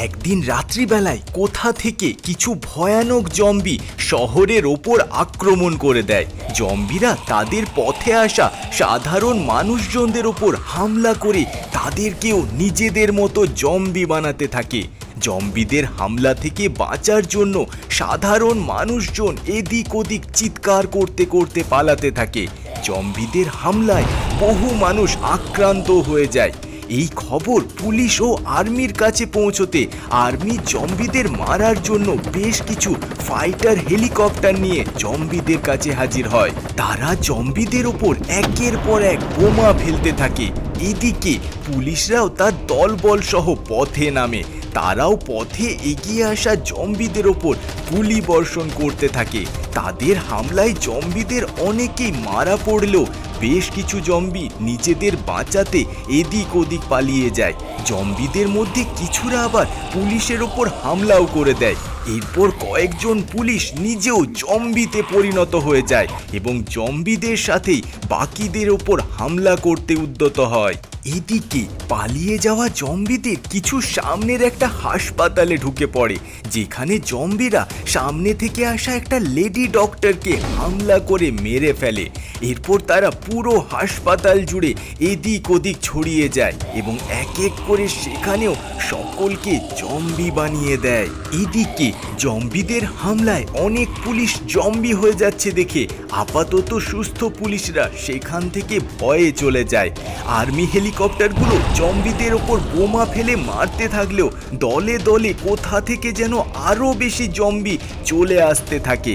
একদিন রাত্রিবেলায় কোথা থেকে কিছু ভয়ানক জম্বি শহরের ওপর আক্রমণ করে দেয়। জম্বিরা তাদের পথে আসা সাধারণ মানুষজনদের ওপর হামলা করে তাদেরকেও নিজেদের মতো জম্বি বানাতে থাকে। জম্বিদের হামলা থেকে বাঁচার জন্য সাধারণ মানুষজন এদিক ওদিক চিৎকার করতে করতে পালাতে থাকে। জম্বিদের হামলায় বহু মানুষ আক্রান্ত হয়ে যায়। এই খবর পুলিশ ও আর্মির কাছে পৌঁছতে আর্মি জম্বিদের মারার জন্য বেশ কিছু ফাইটার হেলিকপ্টার নিয়ে জম্বিদের কাছে হাজির হয়। তারা জম্বিদের ওপর একের পর এক বোমা ফেলতে থাকে। এদিকে পুলিশরাও তার দলবল সহ পথে নামে। তারাও পথে এগিয়ে আসা জম্বিদের ওপর গুলি বর্ষণ করতে থাকে। তাদের হামলায় জম্বিদের অনেকেই মারা পড়লেও বেশ কিছু জম্বি নিজেদের বাঁচাতে এদিক ওদিক পালিয়ে যায়। জম্বিদের মধ্যে কিছুরা আবার পুলিশের ওপর হামলাও করে দেয়। এরপর কয়েকজন পুলিশ নিজেও জম্বিতে পরিণত হয়ে যায় এবং জম্বিদের সাথেই বাকিদের ওপর হামলা করতে উদ্যত হয়। এদিকে পালিয়ে যাওয়া জম্বিদের কিছু সামনের একটা হাসপাতালে ঢুকে পড়ে, যেখানে জম্বিরা সামনে থেকে আসা একটা লেডি ডক্টরকে হামলা করে মেরে ফেলে। এরপর তারা পুরো হাসপাতাল জুড়ে এদিক ওদিক ছড়িয়ে যায় এবং এক এক করে সেখানেও সকলকে জম্বি বানিয়ে দেয়। এদিকে জম্বিদের হামলায় অনেক পুলিশ জম্বি হয়ে যাচ্ছে দেখে আপাতত সুস্থ পুলিশরা সেখান থেকে ভয়ে চলে যায়। আর্মি হেলিকপ্টারগুলো জম্বিদের ওপর বোমা ফেলে মারতে থাকলেও দলে দলে কোথা থেকে যেন আরও বেশি জম্বি চলে আসতে থাকে।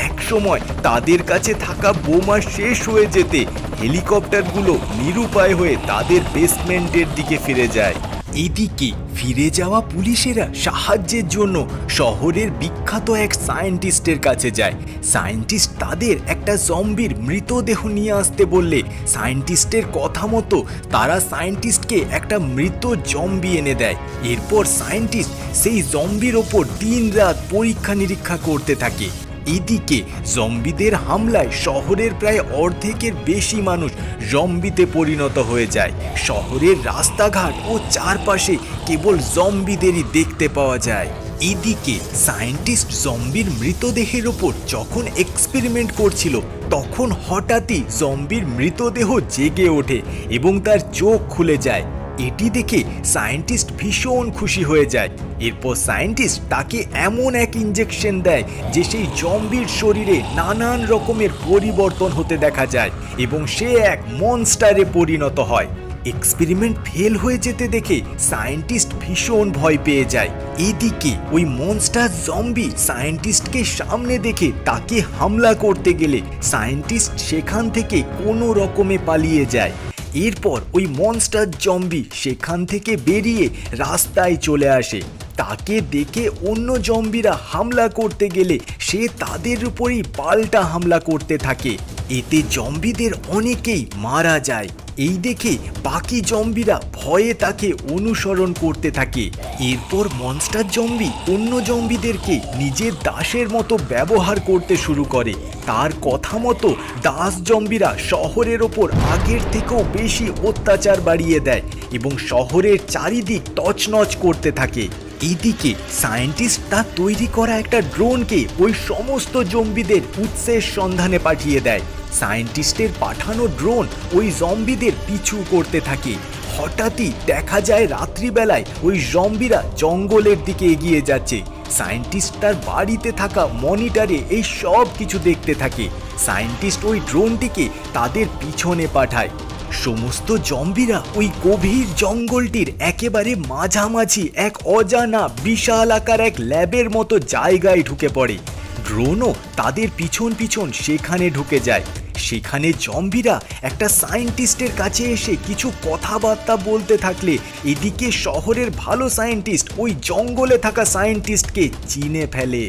একসময় তাদের কাছে থাকা বোমা শেষ হয়ে যেতে হেলিকপ্টারগুলো নিরুপায় হয়ে তাদের বেসমেন্টের দিকে ফিরে যায়। এদিকে ফিরে যাওয়া পুলিশেরা সাহায্যের জন্য শহরের বিখ্যাত এক সায়েন্টিস্টের কাছে যায়। সায়েন্টিস্ট তাদের একটা জম্বির মৃতদেহ নিয়ে আসতে বললে সায়েন্টিস্টের কথা মতো তারা সায়েন্টিস্টকে একটা মৃত জম্বি এনে দেয়। এরপর সায়েন্টিস্ট সেই জম্বির ওপর দিনরাত পরীক্ষা নিরীক্ষা করতে থাকে। এদিকে জম্বিদের হামলায় শহরের প্রায় অর্ধেকের বেশি মানুষ জম্বিতে পরিণত হয়ে যায়। শহরের রাস্তাঘাট ও চারপাশে কেবল জম্বিদেরই দেখতে পাওয়া যায়। এদিকে সায়েন্টিস্ট জম্বির মৃতদেহের ওপর যখন এক্সপেরিমেন্ট করছিল তখন হঠাৎই জম্বির মৃতদেহ জেগে ওঠে এবং তার চোখ খুলে যায়। এটি দেখে সায়েন্টিস্ট ভীষণ খুশি হয়ে যায়। এরপর সায়েন্টিস্ট তাকে এমন এক ইঞ্জেকশন দেয় যে সেই জম্বির শরীরে নানান রকমের পরিবর্তন হতে দেখা যায় এবং সে এক মনস্টারে পরিণত হয়। এক্সপেরিমেন্ট ফেল হয়ে যেতে দেখে সায়েন্টিস্ট ভীষণ ভয় পেয়ে যায়। এদিকে ওই মনস্টার জম্বি সায়েন্টিস্টকে সামনে দেখে তাকে হামলা করতে গেলে সায়েন্টিস্ট সেখান থেকে কোনো রকমে পালিয়ে যায়। এরপর ওই মনস্টার জম্বি সেখান থেকে বেরিয়ে রাস্তায় চলে আসে। তাকে দেখে অন্য জম্বিরা হামলা করতে গেলে সে তাদের উপরই পাল্টা হামলা করতে থাকে। এতে জম্বিদের অনেকেই মারা যায়। এই দেখে বাকি জম্বিরা ভয়ে তাকে অনুসরণ করতে থাকে। এরপর মনস্টার জম্বি অন্য জম্বিদেরকে নিজের দাসের মতো ব্যবহার করতে শুরু করে। তার কথা মতো দাস জম্বিরা শহরের ওপর আগের থেকেও বেশি অত্যাচার বাড়িয়ে দেয় এবং শহরের চারিদিক তছনছ করতে থাকে। এদিকে সায়েন্টিস্ট তার তৈরি করা একটা ড্রোনকে ওই সমস্ত জম্বিদের উৎসের সন্ধানে পাঠিয়ে দেয়। সায়েন্টিস্টের পাঠানো ড্রোন ওই জম্বিদের পিছু করতে থাকে। হঠাৎই দেখা যায় রাত্রিবেলায় ওই জম্বিরা জঙ্গলের দিকে এগিয়ে যাচ্ছে। সায়েন্টিস্ট তার বাড়িতে থাকা মনিটরে এই সব কিছু দেখতে থাকে। সায়েন্টিস্ট ওই ড্রোনটিকে তাদের পিছনে পাঠায়। সমস্ত জম্বিরা ওই গভীর জঙ্গলটির একেবারে মাঝামাঝি এক অজানা বিশাল আকার এক ল্যাবের মতো জায়গায় ঢুকে পড়ে। ড্রোনও তাদের পিছন পিছন সেখানে ঢুকে যায়। সেখানে জম্বিরা একটা সায়েন্টিস্টের কাছে এসে কিছু কথাবার্তা বলতে থাকলে এদিকে শহরের ভালো সায়েন্টিস্ট ওই জঙ্গলে থাকা সায়েন্টিস্টকে চিনে ফেলে।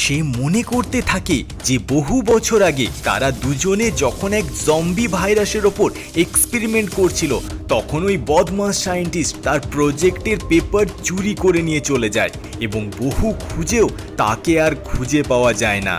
সে মনে করতে থাকে যে বহু বছর আগে তারা দুজনে যখন এক জম্বি ভাইরাসের ওপর এক্সপেরিমেন্ট করছিল তখন ওই বদমাস সায়েন্টিস্ট তার প্রজেক্টের পেপার চুরি করে নিয়ে চলে যায় এবং বহু খুঁজেও তাকে আর খুঁজে পাওয়া যায় না।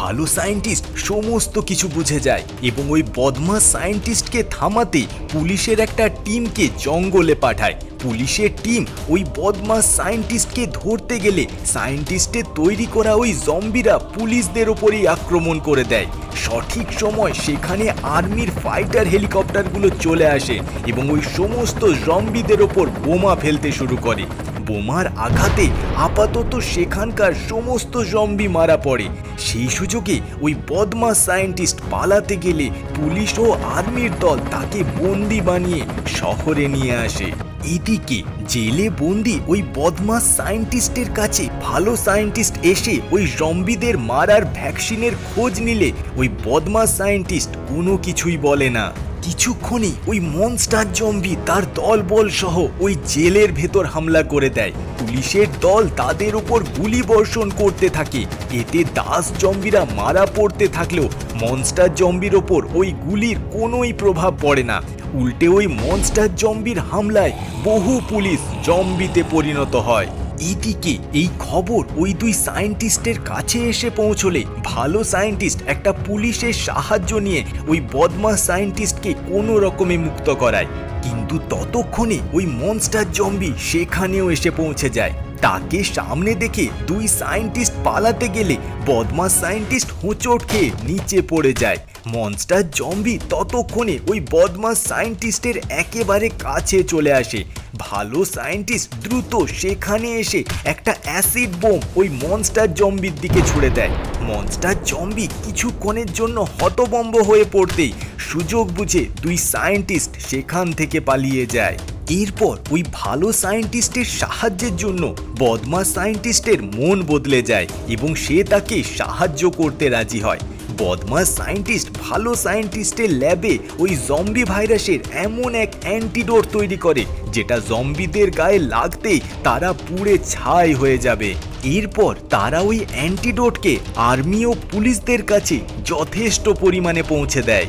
ভালো সায়েন্টিস্ট সমস্ত কিছু বুঝে যায় এবং ওই বদমাস সায়েন্টিস্টকে থামাতে পুলিশের একটা টিমকে জঙ্গলে পাঠায়। পুলিশের টিম ওই বদমাস সায়েন্টিস্টকে ধরতে গেলে সায়েন্টিস্টের তৈরি করা ওই জম্বিরা পুলিশদের ওপরেই আক্রমণ করে দেয়। সঠিক সময় সেখানে আর্মির ফাইটার হেলিকপ্টারগুলো চলে আসে এবং ওই সমস্ত জম্বিদের ওপর বোমা ফেলতে শুরু করে। বোমার আঘাতে আপাতত সেখানকার সমস্ত জম্বি মারা পড়ে। সেই সুযোগে ওই বদমাস সায়েন্টিস্ট পালাতে গেলে পুলিশ ও আর্মির দল তাকে বন্দি বানিয়ে শহরে নিয়ে আসে। এদিকে জেলে বন্দি ওই বদমাস সায়েন্টিস্টের কাছে ভালো সায়েন্টিস্ট এসে ওই জম্বিদের মারার ভ্যাকসিনের খোঁজ নিলে ওই বদমাস সায়েন্টিস্ট কোনো কিছুই বলে না। কিছুক্ষণই ওই মনস্টার জম্বি তার দলবল সহ ওই জেলের ভেতর হামলা করে দেয়। পুলিশের দল তাদের উপর গুলি বর্ষণ করতে থাকে। এতে দাস জম্বিরা মারা পড়তে থাকলেও মনস্টার জম্বির ওপর ওই গুলির কোনোই প্রভাব পড়ে না। উল্টে ওই মনস্টার জম্বির হামলায় বহু পুলিশ জম্বিতে পরিণত হয়। এদিকে এই খবর ওই দুই সায়েন্টিস্টের কাছে এসে পৌঁছলে ভালো সায়েন্টিস্ট একটা পুলিশের সাহায্য নিয়ে ওই বদমাস সায়েন্টিস্টকে কোনো রকমে মুক্ত করায়। কিন্তু ততক্ষণে ওই মনস্টার জম্বি সেখানেও এসে পৌঁছে যায়। তাকে সামনে দেখে দুই সায়েন্টিস্ট পালাতে গেলে বদমাস সায়েন্টিস্ট হোঁচট খেয়ে নিচে পড়ে যায়। মনস্টার জম্বি ততক্ষণে ওই বদমাস সায়েন্টিস্টের একেবারে কাছে চলে আসে। ভালো সায়েন্টিস্ট দ্রুত সেখানে এসে একটা অ্যাসিড বোম ওই মনস্টার জম্বির দিকে ছুড়ে দেয়। মনস্টার জম্বি কিছুক্ষণের জন্য হতভম্ব হয়ে পড়তেই সুযোগ বুঝে দুই সায়েন্টিস্ট সেখান থেকে পালিয়ে যায়। এরপর ওই ভালো সায়েন্টিস্টের সাহায্যের জন্য বদমাস সায়েন্টিস্টের মন বদলে যায় এবং সে তাকে সাহায্য করতে রাজি হয়। বদমাস সায়েন্টিস্ট ভালো সায়েন্টিস্টের ল্যাবে ওই জম্বি ভাইরাসের এমন এক অ্যান্টিডোট তৈরি করে যেটা জম্বিদের গায়ে লাগতেই তারা পুড়ে ছাই হয়ে যাবে। এরপর তারা ওই অ্যান্টিডোটকে আর্মি ও পুলিশদের কাছে যথেষ্ট পরিমাণে পৌঁছে দেয়।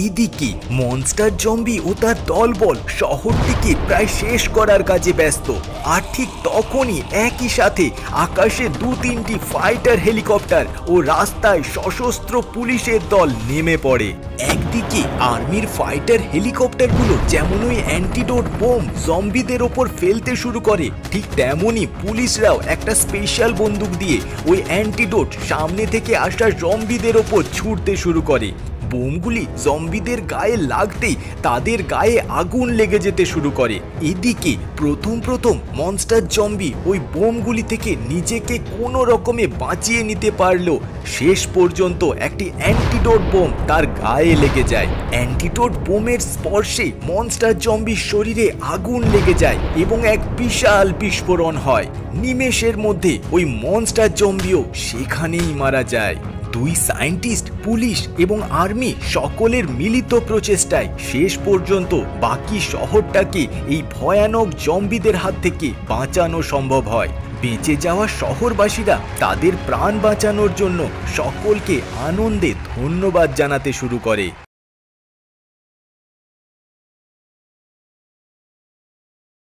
এদিকে মনস্টার জম্বি ও তার দলবল শহরটিকে প্রায় শেষ করার কাজে ব্যস্ত। আর ঠিক তখনই একই সাথে আকাশে 2-3টি ফাইটার হেলিকপ্টার ও রাস্তায় সশস্ত্র পুলিশের দল নেমে পড়ে। একদিকে আর্মির ফাইটার হেলিকপ্টারগুলো যেমন ওই অ্যান্টিডোট বোম জম্বিদের ওপর ফেলতে শুরু করে, ঠিক তেমনই পুলিশরাও একটা স্পেশাল বন্দুক দিয়ে ওই অ্যান্টিডোট সামনে থেকে আসা জম্বিদের ওপর ছুটতে শুরু করে। বোমগুলি জম্বিদের গায়ে লাগতেই তাদের গায়ে আগুন লেগে যেতে শুরু করে। এদিকে প্রথম মনস্টার জম্বি ওই বোমগুলি থেকে নিজেকে কোনো রকমে বাঁচিয়ে নিতে পারলো। শেষ পর্যন্ত একটি অ্যান্টিডোট বোম তার গায়ে লেগে যায়। অ্যান্টিডোট বোমের স্পর্শে মনস্টার জম্বির শরীরে আগুন লেগে যায় এবং এক বিশাল বিস্ফোরণ হয়। নিমেষের মধ্যে ওই মনস্টার জম্বিও সেখানেই মারা যায়। দুই সায়েন্টিস্ট, পুলিশ এবং আর্মি সকলের মিলিত প্রচেষ্টায় শেষ পর্যন্ত বাকি শহরটাকে এই ভয়ানক জম্বিদের হাত থেকে বাঁচানো সম্ভব হয়। বেঁচে যাওয়া শহরবাসীরা তাদের প্রাণ বাঁচানোর জন্য সকলকে আনন্দে ধন্যবাদ জানাতে শুরু করে।